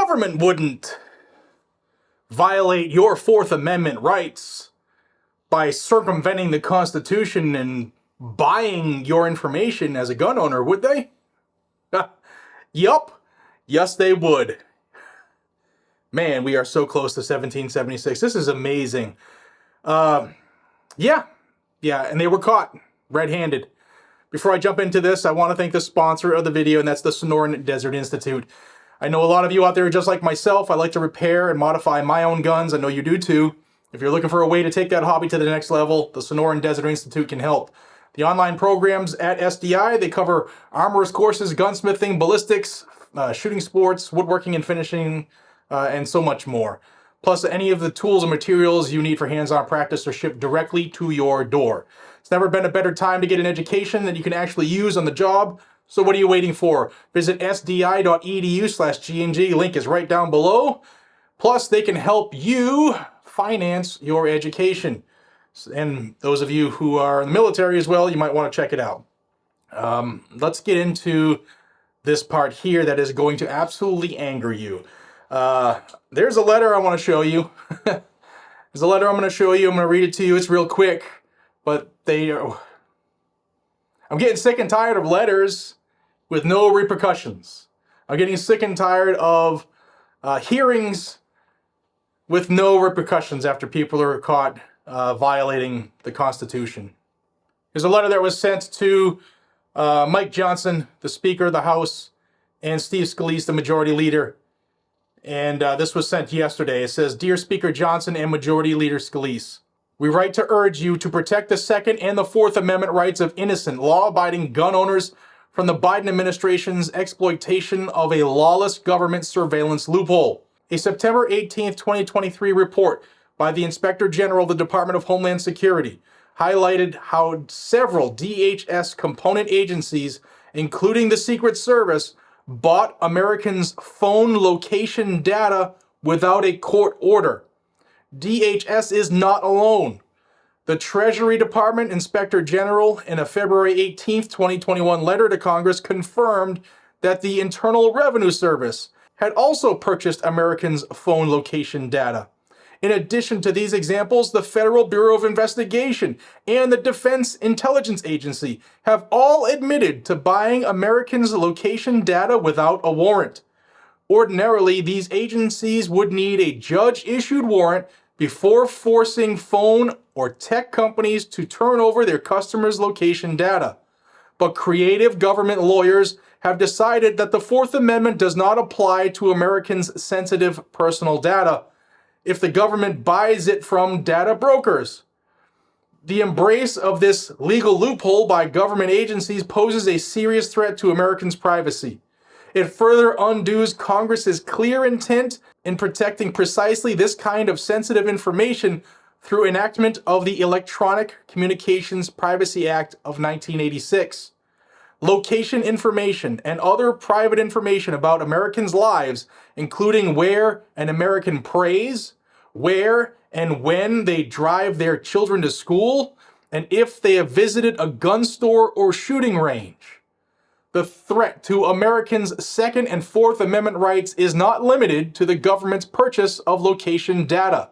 government wouldn't violate your Fourth Amendment rights by circumventing the Constitution and buying your information as a gun owner, would they? Yup. Yes, they would. Man, we are so close to 1776. This is amazing. Yeah, and they were caught red-handed. Before I jump into this, I want to thank the sponsor of the video, and that's the Sonoran Desert Institute. I know a lot of you out there, just like myself, I like to repair and modify my own guns. I know you do too. If you're looking for a way to take that hobby to the next level, the Sonoran Desert Institute can help. The online programs at SDI, they cover armorers courses, gunsmithing, ballistics, shooting sports, woodworking and finishing, and so much more. Plus, any of the tools and materials you need for hands-on practice are shipped directly to your door. It's never been a better time to get an education that you can actually use on the job. So what are you waiting for? Visit sdi.edu/GNG. Link is right down below. Plus, they can help you finance your education. And those of you who are in the military as well, you might want to check it out. Let's get into this part here that is going to absolutely anger you. There's a letter I want to show you. There's a letter I'm going to show you. I'm going to read it to you. It's real quick, but I'm getting sick and tired of letters with no repercussions. I'm getting sick and tired of hearings with no repercussions after people are caught violating the Constitution. There's a letter that was sent to Mike Johnson, the Speaker of the House, and Steve Scalise, the Majority Leader. And this was sent yesterday. It says, "Dear Speaker Johnson and Majority Leader Scalise, we write to urge you to protect the Second and the Fourth Amendment rights of innocent, law-abiding gun owners from the Biden administration's exploitation of a lawless government surveillance loophole. A September 18, 2023 report by the Inspector General of the Department of Homeland Security highlighted how several DHS component agencies, including the Secret Service, bought Americans' phone location data without a court order. DHS is not alone. The Treasury Department Inspector General, in a February 18, 2021 letter to Congress, confirmed that the Internal Revenue Service had also purchased Americans' phone location data. In addition to these examples, the Federal Bureau of Investigation and the Defense Intelligence Agency have all admitted to buying Americans' location data without a warrant. Ordinarily, these agencies would need a judge-issued warrant before forcing phone or tech companies to turn over their customers' location data. But creative government lawyers have decided that the Fourth Amendment does not apply to Americans' sensitive personal data if the government buys it from data brokers. The embrace of this legal loophole by government agencies poses a serious threat to Americans' privacy. It further undoes Congress's clear intent in protecting precisely this kind of sensitive information through enactment of the Electronic Communications Privacy Act of 1986. Location information and other private information about Americans' lives, including where an American prays, where and when they drive their children to school, and if they have visited a gun store or shooting range. The threat to Americans' Second and Fourth Amendment rights is not limited to the government's purchase of location data.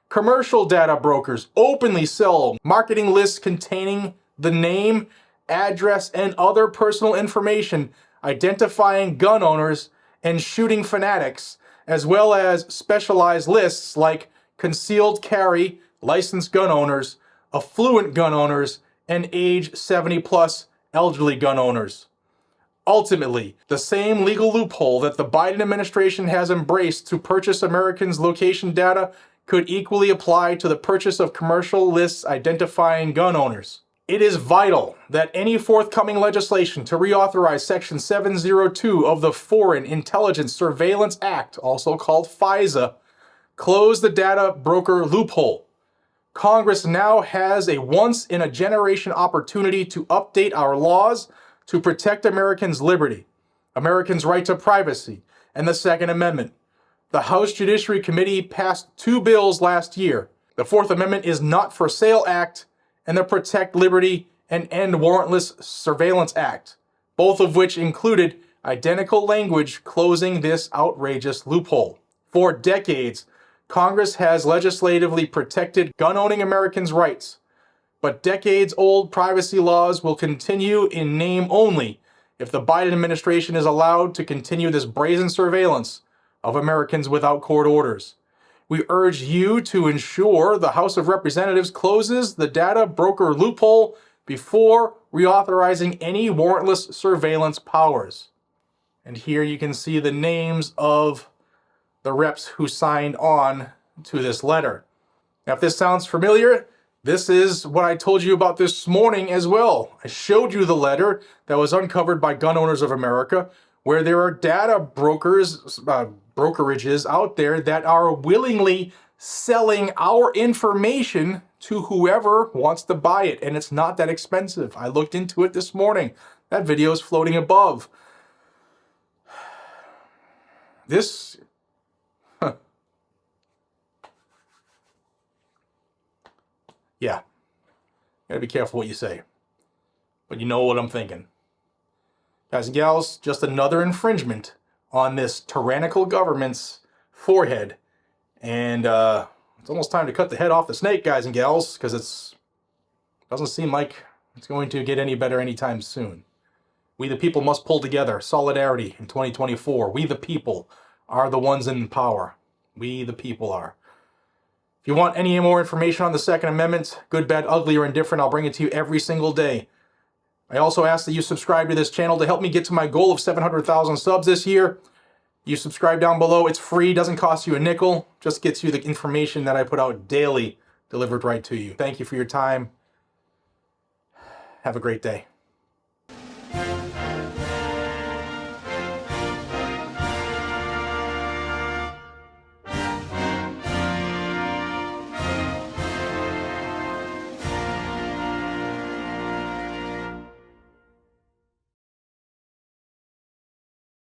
Commercial data brokers openly sell marketing lists containing the name, address, and other personal information identifying gun owners and shooting fanatics, as well as specialized lists like concealed carry, licensed gun owners, affluent gun owners, and age 70-plus elderly gun owners. Ultimately, the same legal loophole that the Biden administration has embraced to purchase Americans' location data could equally apply to the purchase of commercial lists identifying gun owners. It is vital that any forthcoming legislation to reauthorize Section 702 of the Foreign Intelligence Surveillance Act, also called FISA, close the data broker loophole. Congress now has a once-in-a-generation opportunity to update our laws to protect Americans' liberty, Americans' right to privacy, and the Second Amendment. The House Judiciary Committee passed 2 bills last year. The Fourth Amendment is Not for Sale Act and the Protect Liberty and End Warrantless Surveillance Act, both of which included identical language closing this outrageous loophole. For decades, Congress has legislatively protected gun-owning Americans' rights, but decades-old privacy laws will continue in name only if the Biden administration is allowed to continue this brazen surveillance of Americans without court orders. We urge you to ensure the House of Representatives closes the data broker loophole before reauthorizing any warrantless surveillance powers. And here you can see the names of the reps who signed on to this letter. Now, if this sounds familiar, this is what I told you about this morning as well. I showed you the letter that was uncovered by Gun Owners of America, where there are data brokerages out there that are willingly selling our information to whoever wants to buy it, and it's not that expensive. I looked into it this morning. That video is floating above. This yeah, gotta be careful what you say, but you know what I'm thinking. Guys and gals, just another infringement on this tyrannical government's forehead, and it's almost time to cut the head off the snake, guys and gals, because it doesn't seem like it's going to get any better anytime soon. We the people must pull together. Solidarity in 2024. We the people are the ones in power. We the people are. If you want any more information on the Second Amendment, good, bad, ugly, or indifferent, I'll bring it to you every single day. I also ask that you subscribe to this channel to help me get to my goal of 700,000 subs this year. You subscribe down below. It's free, doesn't cost you a nickel, just gets you the information that I put out daily delivered right to you. Thank you for your time. Have a great day.